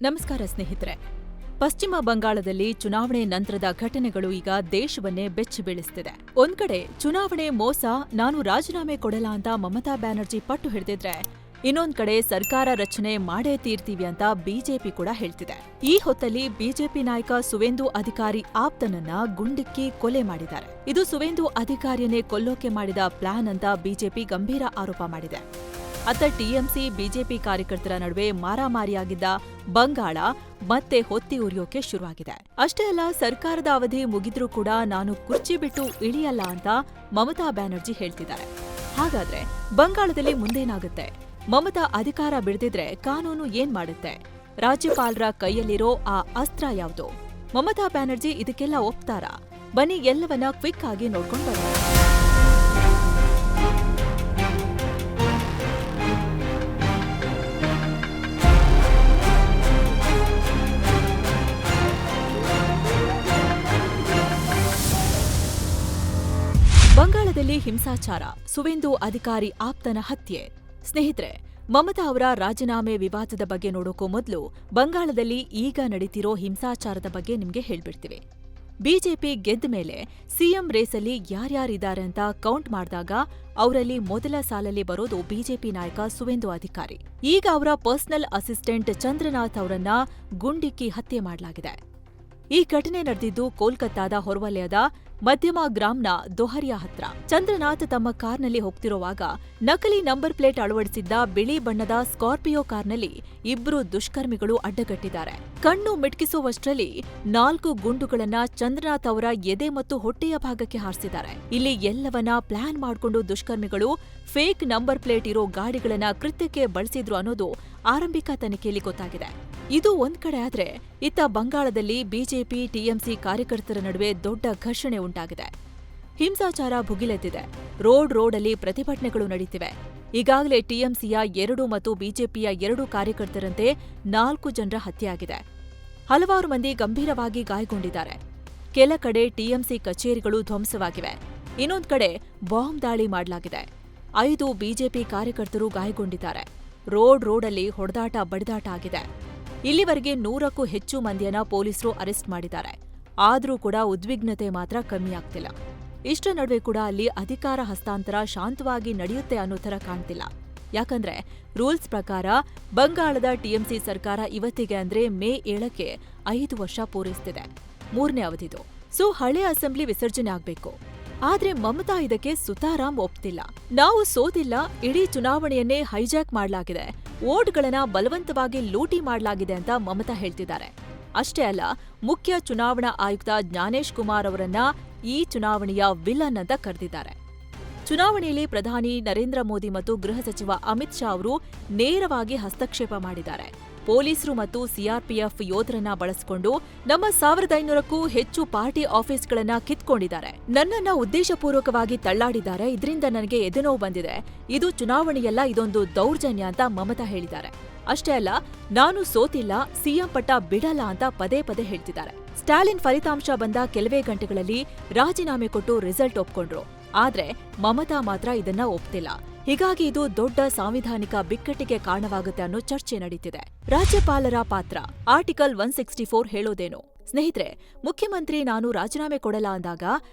ನಮಸ್ಕಾರ ಸ್ನೇಹಿತರೆ. ಪಶ್ಚಿಮ ಬಂಗಾಳದಲ್ಲಿ ಚುನಾವಣೆ ನಂತರದ ಘಟನೆಗಳು ಈಗ ದೇಶವನ್ನೇ ಬೆಚ್ಚಿ ಬೀಳಿಸ್ತಿದೆ. ಒಂದ್ ಕಡೆ ಚುನಾವಣೆ ಮೋಸ, ನಾನು ರಾಜೀನಾಮೆ ಕೊಡಲ್ಲ ಅಂತ ಮಮತಾ ಬ್ಯಾನರ್ಜಿ ಪಟ್ಟು ಹಿಡಿದಿದ್ರೆ, ಇನ್ನೊಂದ್ ಕಡೆ ಸರ್ಕಾರ ರಚನೆ ಮಾಡೇ ತೀರ್ತೀವಿ ಅಂತ ಬಿಜೆಪಿ ಕೂಡ ಹೇಳ್ತಿದೆ. ಈ ಹೊತ್ತಲ್ಲಿ ಬಿಜೆಪಿ ನಾಯಕ ಸುವೇಂದು ಅಧಿಕಾರಿ ಆಪ್ತನನ್ನ ಗುಂಡಿಕ್ಕಿ ಕೊಲೆ ಮಾಡಿದ್ದಾರೆ. ಇದು ಸುವೇಂದು ಅಧಿಕಾರಿಯನ್ನೇ ಕೊಲ್ಲೋಕೆ ಮಾಡಿದ ಪ್ಲಾನ್ ಅಂತ ಬಿಜೆಪಿ ಗಂಭೀರ ಆರೋಪ ಮಾಡಿದೆ. ಅತ್ತ ಟಿಎಂಸಿ ಬಿಜೆಪಿ ಕಾರ್ಯಕರ್ತರ ನಡುವೆ ಮಾರಾಮಾರಿಯಾಗಿದ್ದ ಬಂಗಾಳ ಮತ್ತೆ ಹೊತ್ತಿ ಉರಿಯೋಕೆ ಶುರುವಾಗಿದೆ. ಅಷ್ಟೇ ಅಲ್ಲ, ಸರ್ಕಾರದ ಅವಧಿ ಮುಗಿದ್ರೂ ಕೂಡ ನಾನು ಕುರ್ಚಿ ಬಿಟ್ಟು ಇಳಿಯಲ್ಲ ಅಂತ ಮಮತಾ ಬ್ಯಾನರ್ಜಿ ಹೇಳ್ತಿದ್ದಾರೆ. ಹಾಗಾದ್ರೆ ಬಂಗಾಳದಲ್ಲಿ ಮುಂದೇನಾಗುತ್ತೆ? ಮಮತಾ ಅಧಿಕಾರ ಬಿಡದಿದ್ರೆ ಕಾನೂನು ಏನ್ ಮಾಡುತ್ತೆ? ರಾಜ್ಯಪಾಲರ ಕೈಯಲ್ಲಿರೋ ಆ ಅಸ್ತ್ರ ಯಾವುದು? ಮಮತಾ ಬ್ಯಾನರ್ಜಿ ಇದಕ್ಕೆಲ್ಲ ಒಪ್ತಾರಾ? ಬನ್ನಿ ಎಲ್ಲವನ್ನ ಕ್ವಿಕ್ ಆಗಿ ನೋಡ್ಕೊಂಡು ಬರೋಣ. ಬಂಗಾಳದಲ್ಲಿ ಹಿಂಸಾಚಾರ, ಸುವೇಂದು ಅಧಿಕಾರಿ ಆಪ್ತನ ಹತ್ಯೆ. ಸ್ನೇಹಿತರೆ, ಮಮತಾ ಅವರ ರಾಜೀನಾಮೆ ವಿವಾದದ ಬಗ್ಗೆ ನೋಡೋಕೋ ಮೊದಲು ಬಂಗಾಳದಲ್ಲಿ ಈಗ ನಡೀತಿರೋ ಹಿಂಸಾಚಾರದ ಬಗ್ಗೆ ನಿಮ್ಗೆ ಹೇಳ್ಬಿಡ್ತೀವಿ. ಬಿಜೆಪಿ ಗೆದ್ದ ಮೇಲೆ ಸಿಎಂ ರೇಸಲ್ಲಿ ಯಾರ್ಯಾರಿದ್ದಾರೆ ಅಂತ ಕೌಂಟ್ ಮಾಡಿದಾಗ ಅವರಲ್ಲಿ ಮೊದಲ ಸಾಲಲ್ಲಿ ಬರೋದು ಬಿಜೆಪಿ ನಾಯಕ ಸುವೇಂದು ಅಧಿಕಾರಿ. ಈಗ ಅವರ ಪರ್ಸನಲ್ ಅಸಿಸ್ಟೆಂಟ್ ಚಂದ್ರನಾಥ್ ಅವರನ್ನ ಗುಂಡಿಕ್ಕಿ ಹತ್ಯೆ ಮಾಡಲಾಗಿದೆ. ಈ ಘಟನೆ ನಡೆದಿದ್ದು ಕೋಲ್ಕತ್ತಾದ ಹೊರವಲಯದ ಮಧ್ಯಮ ಗ್ರಾಮ್ನ ದೊಹರಿಯಾ ಹತ್ರ. ಚಂದ್ರನಾಥ್ ತಮ್ಮ ಕಾರ್ನಲ್ಲಿ ಹೋಗ್ತಿರುವಾಗ ನಕಲಿ ನಂಬರ್ ಪ್ಲೇಟ್ ಅಳವಡಿಸಿದ್ದ ಬಿಳಿ ಬಣ್ಣದ ಸ್ಕಾರ್ಪಿಯೋ ಕಾರ್ನಲ್ಲಿ ಇಬ್ರು ದುಷ್ಕರ್ಮಿಗಳು ಅಡ್ಡಗಟ್ಟಿದ್ದಾರೆ. ಕಣ್ಣು ಮಿಟ್ಕಿಸುವಷ್ಟರಲ್ಲಿ 4 ಗುಂಡುಗಳನ್ನ ಚಂದ್ರನಾಥ್ ಅವರ ಎದೆ ಮತ್ತು ಹೊಟ್ಟೆಯ ಭಾಗಕ್ಕೆ ಹಾರಿಸಿದ್ದಾರೆ. ಇಲ್ಲಿ ಎಲ್ಲವನ್ನ ಪ್ಲಾನ್ ಮಾಡಿಕೊಂಡು ದುಷ್ಕರ್ಮಿಗಳು ಫೇಕ್ ನಂಬರ್ ಪ್ಲೇಟ್ ಇರೋ ಗಾಡಿಗಳನ್ನ ಕೃತ್ಯಕ್ಕೆ ಬಳಸಿದ್ರು ಅನ್ನೋದು ಆರಂಭಿಕ ತನಿಖೆಯಲ್ಲಿ ಗೊತ್ತಾಗಿದೆ. ಇದು ಒಂದ್ ಕಡೆ ಆದ್ರೆ, ಇತ್ತ ಬಂಗಾಳದಲ್ಲಿ ಬಿಜೆಪಿ ಟಿಎಂಸಿ ಕಾರ್ಯಕರ್ತರ ನಡುವೆ ದೊಡ್ಡ ಘರ್ಷಣೆ ಉಂಟಾಗಿದೆ. ಹಿಂಸಾಚಾರ ಭುಗಿಲೆದ್ದಿದೆ. ರೋಡಲ್ಲಿ ಪ್ರತಿಭಟನೆಗಳು ನಡೀತಿವೆ. ಈಗಾಗಲೇ ಟಿಎಂಸಿಯ 2 ಮತ್ತು ಬಿಜೆಪಿಯ 2 ಕಾರ್ಯಕರ್ತರಂತೆ 4 ಜನರ ಹತ್ಯೆಯಾಗಿದೆ. ಹಲವಾರು ಮಂದಿ ಗಂಭೀರವಾಗಿ ಗಾಯಗೊಂಡಿದ್ದಾರೆ. ಕೆಲ ಕಡೆ ಟಿಎಂಸಿ ಕಚೇರಿಗಳು ಧ್ವಂಸವಾಗಿವೆ. ಇನ್ನೊಂದ್ ಕಡೆ ಬಾಂಬ್ ದಾಳಿ ಮಾಡಲಾಗಿದೆ. 5 ಬಿಜೆಪಿ ಕಾರ್ಯಕರ್ತರು ಗಾಯಗೊಂಡಿದ್ದಾರೆ. ರೋಡಲ್ಲಿ ಹೊಡೆದಾಟ ಬಡಿದಾಟ ಆಗಿದೆ. ಇಲ್ಲಿವರೆಗೆ 100ಕ್ಕೂ ಹೆಚ್ಚು ಮಂದಿಯನ್ನ ಪೊಲೀಸರು ಅರೆಸ್ಟ್ ಮಾಡಿದ್ದಾರೆ. ಆದ್ರೂ ಕೂಡ ಉದ್ವಿಗ್ನತೆ ಮಾತ್ರ ಕಮ್ಮಿ ಆಗ್ತಿಲ್ಲ. ಇಷ್ಟರ ನಡುವೆ ಕೂಡ ಅಲ್ಲಿ ಅಧಿಕಾರ ಹಸ್ತಾಂತರ ಶಾಂತವಾಗಿ ನಡೆಯುತ್ತೆ ಅನ್ನೋ ಥರ ಕಾಣ್ತಿಲ್ಲ. ಯಾಕಂದ್ರೆ ರೂಲ್ಸ್ ಪ್ರಕಾರ ಬಂಗಾಳದ ಟಿಎಂಸಿ ಸರ್ಕಾರ ಇವತ್ತಿಗೆ ಅಂದ್ರೆ ಮೇ 7ಕ್ಕೆ 5 ವರ್ಷ ಪೂರೈಸ್ತಿದೆ. 3ನೇ ಅವಧಿದು. ಸೊ ಹಳೆ ಅಸೆಂಬ್ಲಿ ವಿಸರ್ಜನೆ ಆಗ್ಬೇಕು. ಆದ್ರೆ ಮಮತಾ ಇದಕ್ಕೆ ಸುತಾರಾಮ್ ಒಪ್ತಿಲ್ಲ. ನಾವು ಸೋತಿಲ್ಲ, ಇಡೀ ಚುನಾವಣೆಯನ್ನೇ ಹೈಜಾಕ್ ಮಾಡಲಾಗಿದೆ, ವೋಟ್ಗಳನ್ನ ಬಲವಂತವಾಗಿ ಲೂಟಿ ಮಾಡಲಾಗಿದೆ ಅಂತ ಮಮತಾ ಹೇಳ್ತಿದ್ದಾರೆ. ಅಷ್ಟೇ ಅಲ್ಲ, ಮುಖ್ಯ ಚುನಾವಣಾ ಆಯುಕ್ತ ಜ್ಞಾನೇಶ್ ಕುಮಾರ್ ಅವರನ್ನ ಈ ಚುನಾವಣೆಯ ವಿಲನ್ ಅಂತ ಕರೆದಿದ್ದಾರೆ. ಚುನಾವಣೆಯಲ್ಲಿ ಪ್ರಧಾನಿ ನರೇಂದ್ರ ಮೋದಿ ಮತ್ತು ಗೃಹ ಸಚಿವ ಅಮಿತ್ ಶಾ ಅವರು ನೇರವಾಗಿ ಹಸ್ತಕ್ಷೇಪ ಮಾಡಿದ್ದಾರೆ. ಪೊಲೀಸರು ಮತ್ತು ಸಿಆರ್ಪಿಎಫ್ ಯೋಧರನ್ನ ಬಳಸಿಕೊಂಡು ನಮ್ಮ 1500ಕ್ಕೂ ಹೆಚ್ಚು ಪಾರ್ಟಿ ಆಫೀಸ್ಗಳನ್ನ ಕಿತ್ಕೊಂಡಿದ್ದಾರೆ. ನನ್ನನ್ನ ಉದ್ದೇಶಪೂರ್ವಕವಾಗಿ ತಳ್ಳಾಡಿದ್ದಾರೆ. ಇದರಿಂದ ನನಗೆ ಎದೆನೋವು ಬಂದಿದೆ. ಇದು ಚುನಾವಣೆಯಲ್ಲ, ಇದೊಂದು ದೌರ್ಜನ್ಯ ಅಂತ ಮಮತಾ ಹೇಳಿದ್ದಾರೆ. ಅಷ್ಟೇ ಅಲ್ಲ, ನಾನು ಸೋತಿಲ್ಲ, ಸಿಎಂ ಪಟ್ಟ ಬಿಡಲ್ಲ ಅಂತ ಪದೇ ಪದೇ ಹೇಳ್ತಿದ್ದಾರೆ. ಸ್ಟಾಲಿನ್ ಫಲಿತಾಂಶ ಬಂದ ಕೆಲವೇ ಗಂಟೆಗಳಲ್ಲಿ ರಾಜೀನಾಮೆ ಕೊಟ್ಟು ರಿಸಲ್ಟ್ ಒಪ್ಕೊಂಡ್ರು. ಆದ್ರೆ ಮಮತಾ ಮಾತ್ರ ಇದನ್ನ ಒಪ್ತಿಲ್ಲ. ಹೀಗಾಗಿ ಇದು ದೊಡ್ಡ ಸಾಂವಿಧಾನಿಕ ಬಿಕ್ಕಟ್ಟಿಗೆ ಕಾರಣವಾಗುತ್ತೆ ಅನ್ನೋ ಚರ್ಚೆ ನಡೀತಿದೆ. ರಾಜ್ಯಪಾಲರ ಪಾತ್ರ, ಆರ್ಟಿಕಲ್ 164 ಹೇಳೋದೇನು? ಸ್ನೇಹಿತರೆ, ಮುಖ್ಯಮಂತ್ರಿ ನಾನು ರಾಜೀನಾಮೆ ಕೊಡಲ್ಲ ಅಂದಾಗ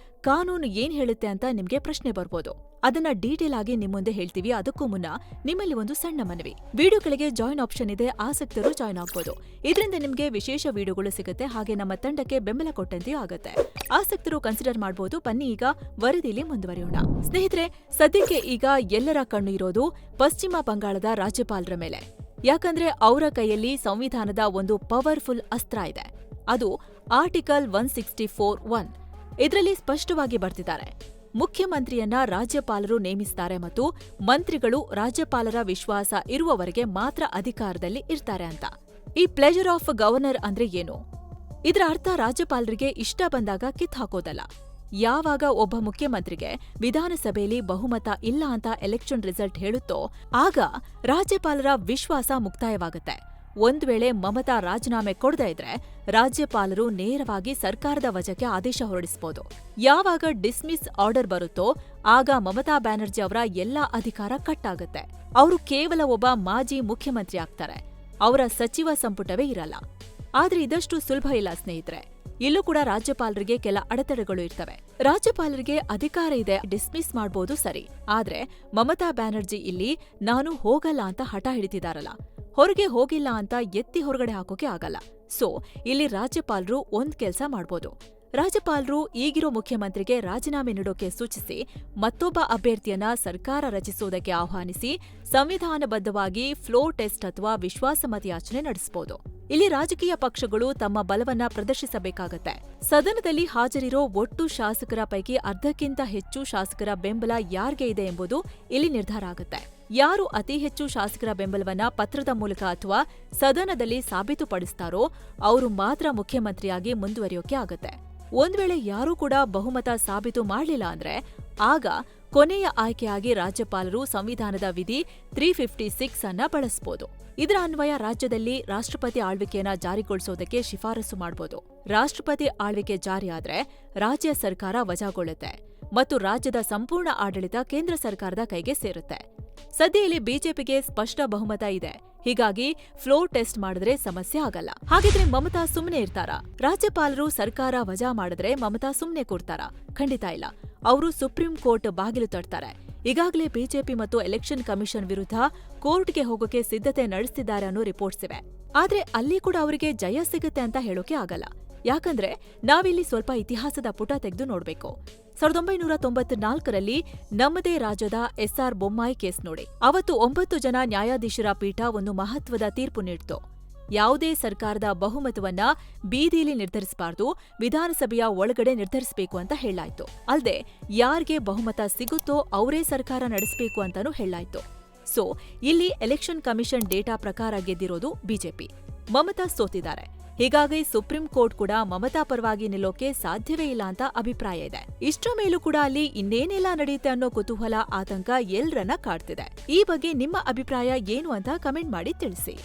ಕಾನೂನು ಏನ್ ಹೇಳುತ್ತೆ ಅಂತ ನಿಮ್ಗೆ ಪ್ರಶ್ನೆ ಬರ್ಬೋದು. ಅದನ್ನ ಡೀಟೇಲ್ ಆಗಿ ನಿಮ್ ಮುಂದೆ ಹೇಳ್ತೀವಿ. ಅದಕ್ಕೂ ಮುನ್ನ ನಿಮ್ಮಲ್ಲಿ ಒಂದು ಸಣ್ಣ ಮನವಿ. ವಿಡಿಯೋ ಕೆಳಗೆ ಜಾಯಿನ್ ಆಪ್ಷನ್ ಇದೆ, ಆಸಕ್ತರು ಜಾಯಿನ್ ಆಗ್ಬೋದು. ಇದರಿಂದ ನಿಮ್ಗೆ ವಿಶೇಷ ವಿಡಿಯೋಗಳು ಸಿಗುತ್ತೆ, ಹಾಗೆ ನಮ್ಮ ತಂಡಕ್ಕೆ ಬೆಂಬಲ ಕೊಟ್ಟಂತೆಯೂ ಆಗುತ್ತೆ. ಆಸಕ್ತರು ಕನ್ಸಿಡರ್ ಮಾಡಬಹುದು. ಬನ್ನಿ ಈಗ ವರದಿಲಿ ಮುಂದುವರಿಯೋಣ. ಸ್ನೇಹಿತರೆ, ಸದ್ಯಕ್ಕೆ ಈಗ ಎಲ್ಲರ ಕಣ್ಣು ಇರೋದು ಪಶ್ಚಿಮ ಬಂಗಾಳದ ರಾಜ್ಯಪಾಲರ ಮೇಲೆ. ಯಾಕಂದ್ರೆ ಅವರ ಕೈಯಲ್ಲಿ ಸಂವಿಧಾನದ ಒಂದು ಪವರ್ಫುಲ್ ಅಸ್ತ್ರ ಇದೆ. ಅದು ಆರ್ಟಿಕಲ್ 164(1). ಇದರಲ್ಲಿ ಸ್ಪಷ್ಟವಾಗಿ ಬರ್ತಿದ್ದಾರೆ, ಮುಖ್ಯಮಂತ್ರಿಯನ್ನ ರಾಜ್ಯಪಾಲರು ನೇಮಿಸ್ತಾರೆ ಮತ್ತು ಮಂತ್ರಿಗಳು ರಾಜ್ಯಪಾಲರ ವಿಶ್ವಾಸ ಇರುವವರೆಗೆ ಮಾತ್ರ ಅಧಿಕಾರದಲ್ಲಿ ಇರ್ತಾರೆ ಅಂತ. ಈ ಪ್ಲೆಜರ್ ಆಫ್ ಗವರ್ನರ್ ಅಂದ್ರೆ ಏನು? ಇದರ ಅರ್ಥ ರಾಜ್ಯಪಾಲರಿಗೆ ಇಷ್ಟ ಬಂದಾಗ ಕಿತ್ ಹಾಕೋದಲ್ಲ. ಯಾವಾಗ ಒಬ್ಬ ಮುಖ್ಯಮಂತ್ರಿಗೆ ವಿಧಾನಸಭೆಯಲ್ಲಿ ಬಹುಮತ ಇಲ್ಲ ಅಂತ ಎಲೆಕ್ಷನ್ ರಿಸಲ್ಟ್ ಹೇಳುತ್ತೋ ಆಗ ರಾಜ್ಯಪಾಲರ ವಿಶ್ವಾಸ ಮುಕ್ತಾಯವಾಗುತ್ತೆ. ಒಂದ್ ವೇಳೆ ಮಮತಾ ರಾಜೀನಾಮೆ ಕೊಡದೇ ಇದ್ರೆ ರಾಜ್ಯಪಾಲರು ನೇರವಾಗಿ ಸರ್ಕಾರದ ವಜಾಕ್ಕೆ ಆದೇಶ ಹೊರಡಿಸಬಹುದು. ಯಾವಾಗ ಡಿಸ್ಮಿಸ್ ಆರ್ಡರ್ ಬರುತ್ತೋ ಆಗ ಮಮತಾ ಬ್ಯಾನರ್ಜಿ ಅವರ ಎಲ್ಲಾ ಅಧಿಕಾರ ಕಟ್ ಆಗುತ್ತೆ. ಅವರು ಕೇವಲ ಒಬ್ಬ ಮಾಜಿ ಮುಖ್ಯಮಂತ್ರಿ ಆಗ್ತಾರೆ. ಅವರ ಸಚಿವ ಸಂಪುಟವೇ ಇರಲ್ಲ. ಆದ್ರೆ ಇದಷ್ಟು ಸುಲಭ ಇಲ್ಲ ಸ್ನೇಹಿತರೆ. ಇಲ್ಲೂ ಕೂಡ ರಾಜ್ಯಪಾಲರಿಗೆ ಕೆಲ ಅಡೆತಡೆಗಳು ಇರ್ತವೆ. ರಾಜ್ಯಪಾಲರಿಗೆ ಅಧಿಕಾರ ಇದೆ, ಡಿಸ್ಮಿಸ್ ಮಾಡ್ಬೋದು ಸರಿ. ಆದ್ರೆ ಮಮತಾ ಬ್ಯಾನರ್ಜಿ ಇಲ್ಲಿ ನಾನು ಹೋಗಲ್ಲ ಅಂತ ಹಠ ಹಿಡಿತಿದಾರಲ್ಲ, ಹೊರಗೆ ಹೋಗಿಲ್ಲ ಅಂತ ಎತ್ತಿ ಹೊರಗಡೆ ಹಾಕೋಕೆ ಆಗಲ್ಲ. ಸೊ ಇಲ್ಲಿ ರಾಜ್ಯಪಾಲರು ಒಂದ್ ಕೆಲ್ಸ ಮಾಡ್ಬೋದು. ರಾಜ್ಯಪಾಲರು ಈಗಿರೋ ಮುಖ್ಯಮಂತ್ರಿಗೆ ರಾಜೀನಾಮೆ ನೀಡೋಕೆ ಸೂಚಿಸಿ ಮತ್ತೊಬ್ಬ ಅಭ್ಯರ್ಥಿಯನ್ನ ಸರ್ಕಾರ ರಚಿಸುವುದಕ್ಕೆ ಆಹ್ವಾನಿಸಿ ಸಂವಿಧಾನಬದ್ಧವಾಗಿ ಫ್ಲೋರ್ ಟೆಸ್ಟ್ ಅಥವಾ ವಿಶ್ವಾಸಮತಯಾಚನೆ ನಡೆಸಬಹುದು. ಇಲ್ಲಿ ರಾಜಕೀಯ ಪಕ್ಷಗಳು ತಮ್ಮ ಬಲವನ್ನ ಪ್ರದರ್ಶಿಸಬೇಕಾಗತ್ತೆ. ಸದನದಲ್ಲಿ ಹಾಜರಿರೋ ಒಟ್ಟು ಶಾಸಕರ ಪೈಕಿ ಅರ್ಧಕ್ಕಿಂತ ಹೆಚ್ಚು ಶಾಸಕರ ಬೆಂಬಲ ಯಾರ್ಗೆ ಇದೆ ಎಂಬುದು ಇಲ್ಲಿ ನಿರ್ಧಾರ ಆಗುತ್ತೆ. ಯಾರು ಅತಿ ಹೆಚ್ಚು ಶಾಸಕರ ಬೆಂಬಲವನ್ನ ಪತ್ರದ ಮೂಲಕ ಅಥವಾ ಸದನದಲ್ಲಿ ಸಾಬೀತುಪಡಿಸ್ತಾರೋ ಅವರು ಮಾತ್ರ ಮುಖ್ಯಮಂತ್ರಿಯಾಗಿ ಮುಂದುವರಿಯೋಕೆ ಆಗತ್ತೆ. ಒಂದ್ ವೇಳೆ ಯಾರೂ ಕೂಡ ಬಹುಮತ ಸಾಬೀತು ಮಾಡಲಿಲ್ಲ ಅಂದ್ರೆ ಆಗ ಕೊನೆಯ ಆಯ್ಕೆಯಾಗಿ ರಾಜ್ಯಪಾಲರು ಸಂವಿಧಾನದ ವಿಧಿ 356 ಅನ್ನ ಬಳಸಬಹುದು. ಇದರ ಅನ್ವಯ ರಾಜ್ಯದಲ್ಲಿ ರಾಷ್ಟ್ರಪತಿ ಆಳ್ವಿಕೆಯನ್ನ ಜಾರಿಗೊಳಿಸೋದಕ್ಕೆ ಶಿಫಾರಸು ಮಾಡಬಹುದು. ರಾಷ್ಟ್ರಪತಿ ಆಳ್ವಿಕೆ ಜಾರಿಯಾದ್ರೆ ರಾಜ್ಯ ಸರ್ಕಾರ ವಜಾಗೊಳ್ಳುತ್ತೆ ಮತ್ತು ರಾಜ್ಯದ ಸಂಪೂರ್ಣ ಆಡಳಿತ ಕೇಂದ್ರ ಸರ್ಕಾರದ ಕೈಗೆ ಸೇರುತ್ತೆ. ಸದ್ಯ ಇಲ್ಲಿ ಬಿಜೆಪಿಗೆ ಸ್ಪಷ್ಟ ಬಹುಮತ ಇದೆ. ಹೀಗಾಗಿ ಫ್ಲೋರ್ ಟೆಸ್ಟ್ ಮಾಡಿದ್ರೆ ಸಮಸ್ಯೆ ಆಗಲ್ಲ. ಹಾಗಿದ್ರೆ ಮಮತಾ ಸುಮ್ಮನೆ ಇರ್ತಾರಾ? ರಾಜ್ಯಪಾಲರು ಸರ್ಕಾರ ವಜಾ ಮಾಡಿದ್ರೆ ಮಮತಾ ಸುಮ್ಮನೆ ಕೂರ್ತಾರಾ? ಖಂಡಿತ ಇಲ್ಲ. ಅವರು ಸುಪ್ರೀಂ ಕೋರ್ಟ್ ಬಾಗಿಲು ತಟ್ತಾರೆ. ಈಗಾಗಲೇ ಬಿಜೆಪಿ ಮತ್ತು ಎಲೆಕ್ಷನ್ ಕಮಿಷನ್ ವಿರುದ್ಧ ಕೋರ್ಟ್ಗೆ ಹೋಗೋಕೆ ಸಿದ್ಧತೆ ನಡೆಸ್ತಿದ್ದಾರೆ ಅನ್ನೋ ರಿಪೋರ್ಟ್ಸ್ ಇವೆ. ಆದ್ರೆ ಅಲ್ಲಿ ಕೂಡ ಅವರಿಗೆ ಜಯ ಸಿಗುತ್ತೆ ಅಂತ ಹೇಳೋಕೆ ಆಗಲ್ಲ. ಯಾಕಂದ್ರೆ ನಾವಿಲ್ಲಿ ಸ್ವಲ್ಪ ಇತಿಹಾಸದ ಪುಟ ತೆಗೆದು ನೋಡ್ಬೇಕು. 1994ರಲ್ಲಿ ನಮ್ಮದೇ ರಾಜ್ಯದ SR ಬೊಮ್ಮಾಯಿ ಕೇಸ್ ನೋಡಿ. ಅವತ್ತು 9 ಜನ ನ್ಯಾಯಾಧೀಶರ ಪೀಠ ಒಂದು ಮಹತ್ವದ ತೀರ್ಪು ನೀಡಿತು. ಯಾವುದೇ ಸರ್ಕಾರದ ಬಹುಮತವನ್ನ ಬೀದಿಲಿ ನಿರ್ಧರಿಸಬಾರ್ದು, ವಿಧಾನಸಭೆಯ ಒಳಗಡೆ ನಿರ್ಧರಿಸಬೇಕು ಅಂತ ಹೇಳಾಯ್ತು. ಅಲ್ಲದೆ ಯಾರಿಗೆ ಬಹುಮತ ಸಿಗುತ್ತೋ ಅವರೇ ಸರ್ಕಾರ ನಡೆಸಬೇಕು ಅಂತಾನೂ ಹೇಳಾಯ್ತು. ಸೊ ಇಲ್ಲಿ ಎಲೆಕ್ಷನ್ ಕಮಿಷನ್ ಡೇಟಾ ಪ್ರಕಾರ ಗೆದ್ದಿರೋದು ಬಿಜೆಪಿ. ಮಮತಾ ಸೋತಿದ್ದಾರೆ. ಹೀಗಾಗಿ ಸುಪ್ರೀಂ ಕೋರ್ಟ್ ಕೂಡ ಮಮತಾ ಪರವಾಗಿ ನಿಲ್ಲೋಕೆ ಸಾಧ್ಯವೇ ಇಲ್ಲ ಅಂತ ಅಭಿಪ್ರಾಯ ಇದೆ. ಇಷ್ಟರ ಮೇಲೂ ಕೂಡ ಅಲ್ಲಿ ಇನ್ನೇನೆಲ್ಲ ನಡೆಯುತ್ತೆ ಅನ್ನೋ ಕುತೂಹಲ, ಆತಂಕ ಎಲ್ರನ್ನ ಕಾಡ್ತಿದೆ. ಈ ಬಗ್ಗೆ ನಿಮ್ಮ ಅಭಿಪ್ರಾಯ ಏನು ಅಂತ ಕಮೆಂಟ್ ಮಾಡಿ ತಿಳಿಸಿ.